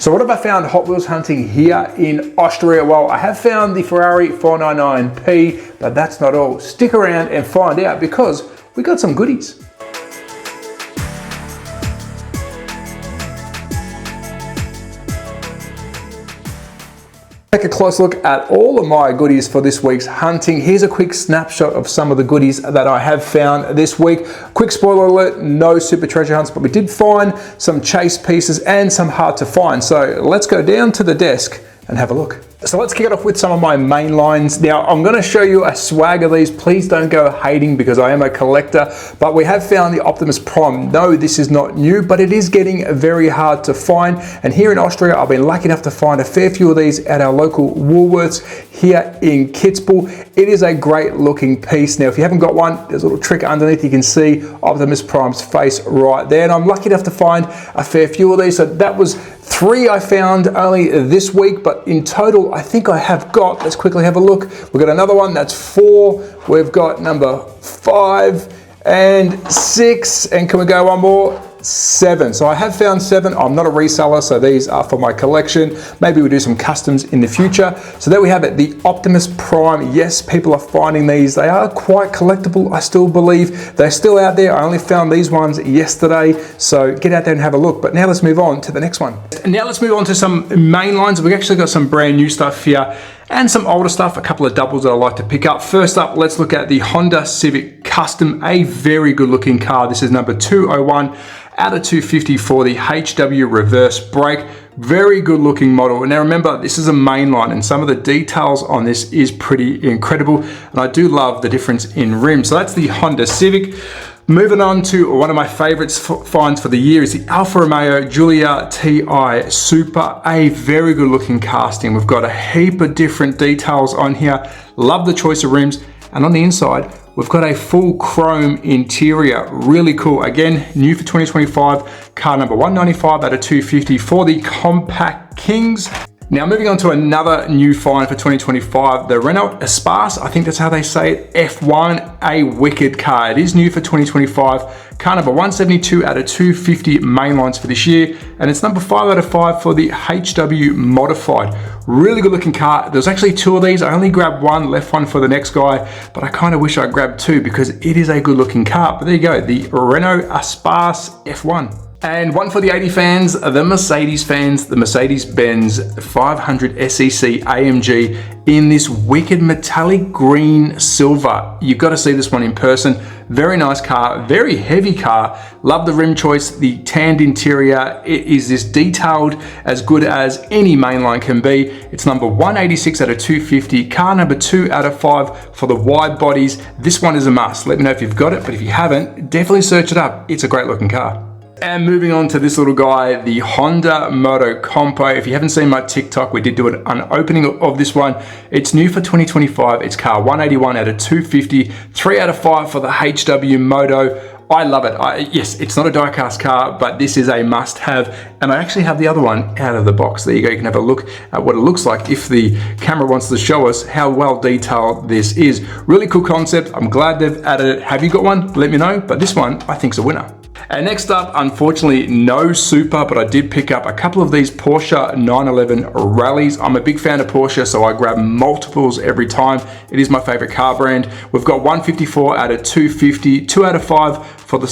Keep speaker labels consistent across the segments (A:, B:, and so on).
A: So what have I found Hot Wheels hunting here in Austria? Well, I have found the Ferrari 499P, but that's not all. Stick around and find out because we got some goodies. Take a close look at all of my goodies for this week's hunting. Here's a quick snapshot of some of the goodies that I have found this week. Quick spoiler alert, no super treasure hunts, but we did find some chase pieces and some hard to find. So let's go down to the desk and have a look. So let's kick it off with some of my main lines. Now I'm going to show you a swag of these. Please don't go hating because I am a collector, but we have found the Optimus Prime. No, this is not new, but it is getting very hard to find. And here in Austria, I've been lucky enough to find a fair few of these at our local Woolworths here in Kitzbühel. It is a great looking piece. Now, if you haven't got one, there's a little trick underneath. You can see Optimus Prime's face right there. And I'm lucky enough to find a fair few of these. So that was 3 I found only this week, but in total, I think I have got, let's quickly have a look. We've got another one, that's 4. We've got number 5 and 6. And can we go one more? 7. So I have found 7. I'm not a reseller, so these are for my collection. Maybe we'll do some customs in the future. So there we have it, the Optimus Prime. Yes, people are finding these. They are quite collectible, I still believe. They're still out there. I only found these ones yesterday. So get out there and have a look. But now let's move on to the next one. And now let's move on to some main lines. We've actually got some brand new stuff here and some older stuff, a couple of doubles that I like to pick up. First up, let's look at the Honda Civic Custom, a very good looking car. This is number 201 out of 250 for the HW reverse brake. Very good looking model. Now remember, this is a mainline and some of the details on this is pretty incredible. And I do love the difference in rims. So that's the Honda Civic. Moving on to one of my favorites finds for the year is the Alfa Romeo Giulia TI Super, a very good looking casting. We've got a heap of different details on here. Love the choice of rims. And on the inside, we've got a full chrome interior, really cool. Again, new for 2025, car number 195 out of 250 for the Compact Kings. Now moving on to another new find for 2025, the Renault Espace, I think that's how they say it, F1, a wicked car. It is new for 2025, car number 172 out of 250 mainlines for this year, and it's number 5 out of 5 for the HW Modified. Really good looking car. There's actually 2 of these. I only grabbed one, left one for the next guy, but I kind of wish I grabbed 2 because it is a good looking car. But there you go, the Renault Espace F1. And one for the 80 fans, the Mercedes fans, the Mercedes-Benz 500 SEC AMG in this wicked metallic green silver. You've got to see this one in person. Very nice car, very heavy car. Love the rim choice, the tanned interior. It is this detailed as good as any mainline can be. It's number 186 out of 250, car number 2 out of 5 for the wide bodies. This one is a must. Let me know if you've got it, but if you haven't, definitely search it up. It's a great looking car. And moving on to this little guy, the Honda Moto Compo. If you haven't seen my TikTok, we did do an opening of this one. It's new for 2025. It's car 181 out of 250, 3 out of 5 for the HW Moto. I love it. Yes, it's not a die-cast car, but this is a must-have. And I actually have the other one out of the box. There you go. You can have a look at what it looks like if the camera wants to show us how well detailed this is. Really cool concept. I'm glad they've added it. Have you got one? Let me know. But this one, I think, is a winner. And next up, unfortunately, no super, but I did pick up a couple of these Porsche 911 rallies. I'm a big fan of Porsche, so I grab multiples every time. It is my favorite car brand. We've got 154 out of 250, 2 out of 5 for the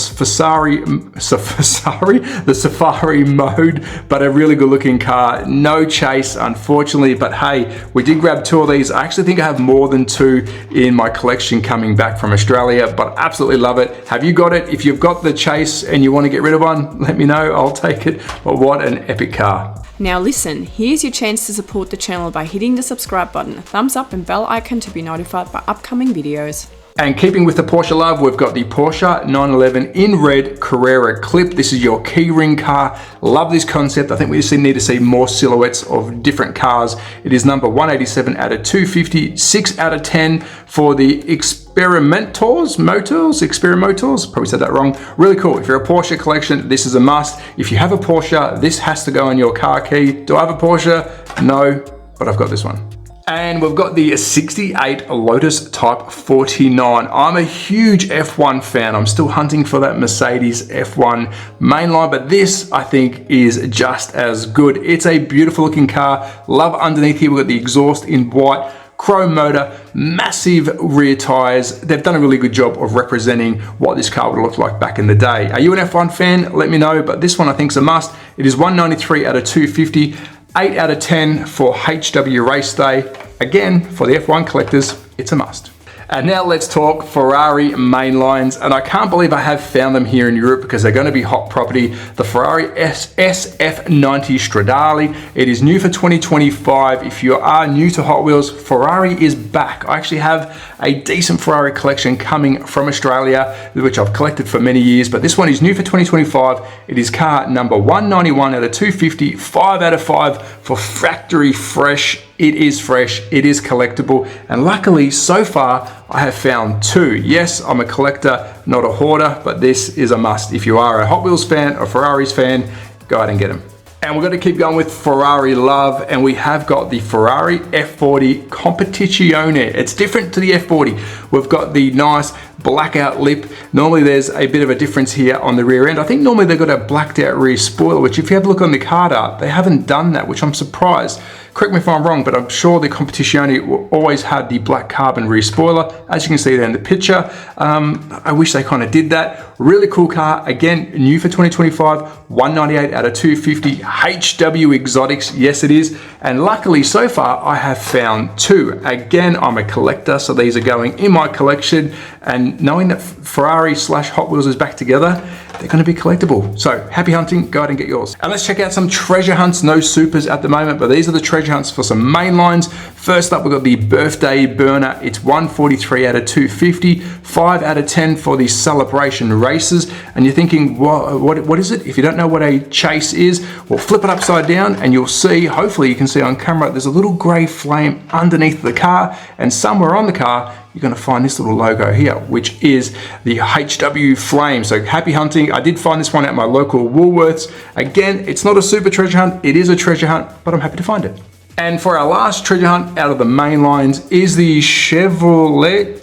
A: Safari mode, but a really good looking car. No chase, unfortunately, but hey, we did grab 2 of these. I actually think I have more than 2 in my collection coming back from Australia, but absolutely love it. Have you got it? If you've got the chase and you want to get rid of one, let me know, I'll take it. But what an epic car.
B: Now listen, here's your chance to support the channel by hitting the subscribe button, thumbs up and bell icon to be notified by upcoming videos.
A: And keeping with the Porsche love, we've got the Porsche 911 in red Carrera Clip. This is your keyring car. Love this concept. I think we just need to see more silhouettes of different cars. It is number 187 out of 250, 6 out of 10 for the Experimentors, probably said that wrong. Really cool. If you're a Porsche collection, this is a must. If you have a Porsche, this has to go on your car key. Do I have a Porsche? No, but I've got this one. And we've got the 68 Lotus Type 49. I'm a huge F1 fan. I'm still hunting for that Mercedes F1 mainline, but this I think is just as good. It's a beautiful looking car. Love underneath here. We've got the exhaust in white, chrome motor, massive rear tires. They've done a really good job of representing what this car would look like back in the day. Are you an F1 fan? Let me know, but this one I think is a must. It is 193 out of 250. 8 out of 10 for HW Race Day. Again, for the F1 collectors, it's a must. And now let's talk Ferrari mainlines. And I can't believe I have found them here in Europe because they're going to be hot property. The Ferrari SF90 Stradale. It is new for 2025. If you are new to Hot Wheels, Ferrari is back. I actually have a decent Ferrari collection coming from Australia, which I've collected for many years, but this one is new for 2025. It is car number 191 out of 250, 5 out of 5 for factory fresh. It is fresh, it is collectible, and luckily so far I have found 2. Yes, I'm a collector, not a hoarder, but this is a must. If you are a Hot Wheels fan or Ferraris fan, go ahead and get them. And we're going to keep going with Ferrari love, and we have got the Ferrari F40 Competizione. It's different to the F40. We've got the nice blackout lip. Normally there's a bit of a difference here on the rear end. I think normally they've got a blacked out rear spoiler, which if you have a look on the card art, they haven't done that, which I'm surprised. Correct me if I'm wrong, but I'm sure the Competizione always had the black carbon rear spoiler, as you can see there in the picture. I wish they kind of did that. Really cool car. Again, new for 2025, 198 out of 250, HW Exotics. Yes, it is. And luckily, so far, I have found 2. Again, I'm a collector, so these are going in my collection. And knowing that Ferrari / Hot Wheels is back together, they're going to be collectible. So happy hunting, go ahead and get yours. And let's check out some treasure hunts. No supers at the moment, but these are the treasure hunts for some mainlines. First up, we've got the birthday burner. It's 143 out of 250, 5 out of 10 for the celebration races. And you're thinking, what is it? If you don't know what a chase is, well, flip it upside down and you'll see, hopefully you can see on camera, there's a little gray flame underneath the car, and somewhere on the car, you're going to find this little logo here, which is the HW flame. So happy hunting. I did find this one at my local Woolworths. Again, it's not a super treasure hunt. It is a treasure hunt, but I'm happy to find it. And for our last treasure hunt out of the main lines is the Chevrolet.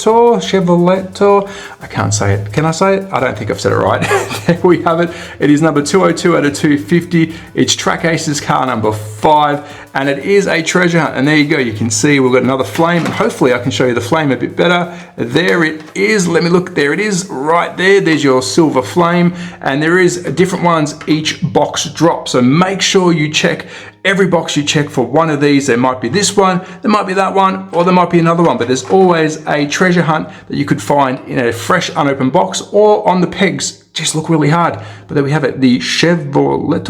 A: I can't say it. Can I say it? I don't think I've said it right. There we have it. It is number 202 out of 250. It's Track Aces car number 5, and it is a treasure hunt. And there you go. You can see we've got another flame, and hopefully I can show you the flame a bit better. There it is. Let me look. There it is right there. There's your silver flame, and there is different ones each box drop. So make sure you check every box you check for one of these. There might be this one, there might be that one, or there might be another one, but there's always a treasure hunt that you could find in a fresh unopened box or on the pegs. Just look really hard. But there we have it, the Chevrolet?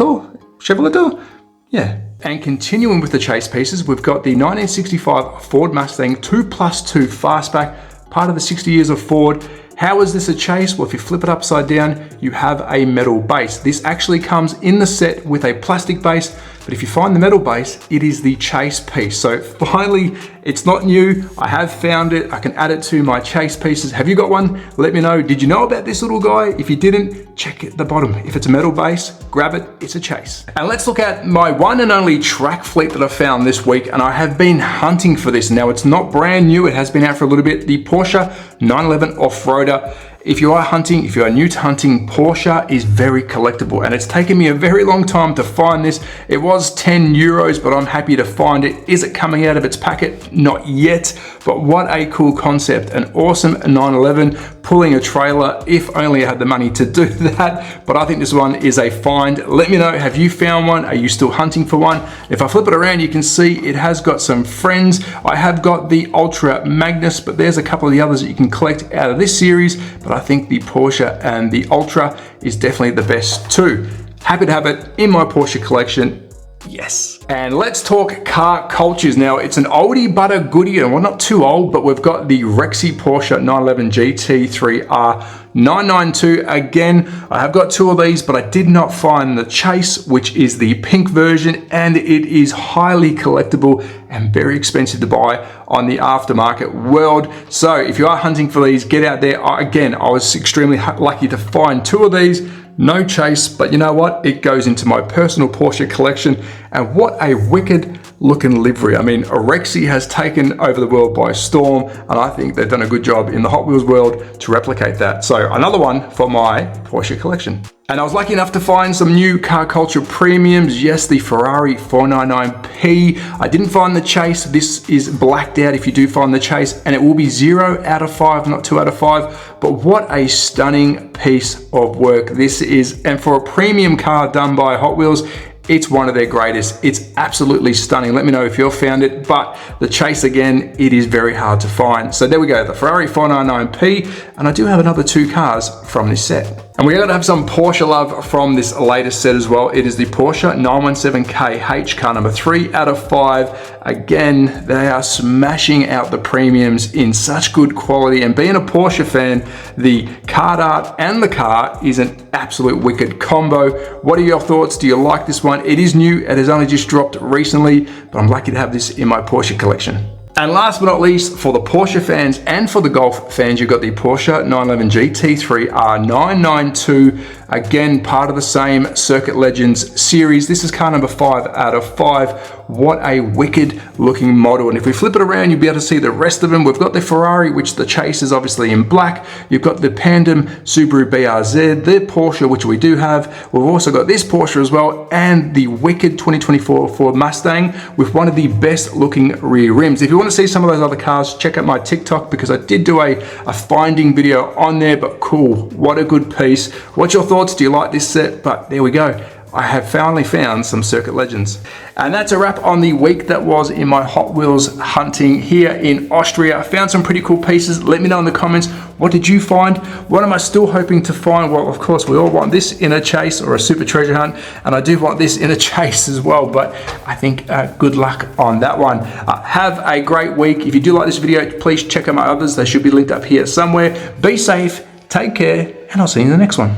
A: Yeah. And continuing with the chase pieces, we've got the 1965 Ford Mustang 2+2 Fastback, part of the 60 years of Ford. How is this a chase? Well, if you flip it upside down, you have a metal base. This actually comes in the set with a plastic base, but if you find the metal base, it is the chase piece. So finally, it's not new. I have found it. I can add it to my chase pieces. Have you got one? Let me know. Did you know about this little guy? If you didn't, check at the bottom. If it's a metal base, grab it. It's a chase. And let's look at my one and only track fleet that I found this week, and I have been hunting for this. Now, it's not brand new. It has been out for a little bit. The Porsche 911 Off-Roader. If you are hunting, if you are new to hunting, Porsche is very collectible, and it's taken me a very long time to find this. It was 10 euros, but I'm happy to find it. Is it coming out of its packet? Not yet, but what a cool concept. An awesome 911 pulling a trailer, if only I had the money to do that. But I think this one is a find. Let me know, have you found one? Are you still hunting for one? If I flip it around, you can see it has got some friends. I have got the Ultra Magnus, but there's a couple of the others that you can collect out of this series, but I think the Porsche and the Ultra is definitely the best too. Happy to have it in my Porsche collection. Yes. And let's talk car cultures. Now, it's an oldie but a goodie, and we're not too old, but we've got the Rexy Porsche 911 GT3R 992. Again, I have got 2 of these, but I did not find the Chase, which is the pink version, and it is highly collectible and very expensive to buy on the aftermarket world. So if you are hunting for these, get out there. Again, I was extremely lucky to find 2 of these. No Chase, but you know what? It goes into my personal Porsche collection, And what a wicked looking livery. I mean, Orexi has taken over the world by storm, and I think they've done a good job in the Hot Wheels world to replicate that. So another one for my Porsche collection. And I was lucky enough to find some new car culture premiums. Yes, the Ferrari 499P. I didn't find the Chase. This is blacked out if you do find the Chase, and it will be 0 out of 5, not 2 out of 5. But what a stunning piece of work this is. And for a premium car done by Hot Wheels, it's one of their greatest. It's absolutely stunning. Let me know if you've found it, but the Chase, again, it is very hard to find. So there we go, the Ferrari 499P, and I do have another 2 cars from this set. And we're going to have some Porsche love from this latest set as well. It is the Porsche 917KH, car number 3 out of 5. Again, they are smashing out the premiums in such good quality. And being a Porsche fan, the card art and the car is an absolute wicked combo. What are your thoughts? Do you like this one? It is new. It has only just dropped recently, but I'm lucky to have this in my Porsche collection. And last but not least, for the Porsche fans and for the Golf fans, you've got the Porsche 911 GT3 R992. Again, part of the same Circuit Legends series. This is car number 5 out of 5. What a wicked looking model. And if we flip it around, you'll be able to see the rest of them. We've got the Ferrari, which the Chase is obviously in black. You've got the Pandem Subaru BRZ, the Porsche, which we do have. We've also got this Porsche as well, and the wicked 2024 Ford Mustang with one of the best looking rear rims. If you want to see some of those other cars, check out my TikTok, because I did do a finding video on there. But cool, what a good piece. What's your thoughts? Do you like this set? But there we go, I have finally found some Circuit Legends. And that's a wrap on the week that was in my Hot Wheels hunting here in Austria. I found some pretty cool pieces. Let me know in the comments, what did you find? What am I still hoping to find? Well, of course, we all want this in a Chase or a Super Treasure Hunt, and I do want this in a Chase as well, but I think good luck on that one. Have a great week. If you do like this video, please check out my others. They should be linked up here somewhere. Be safe, take care, and I'll see you in the next one.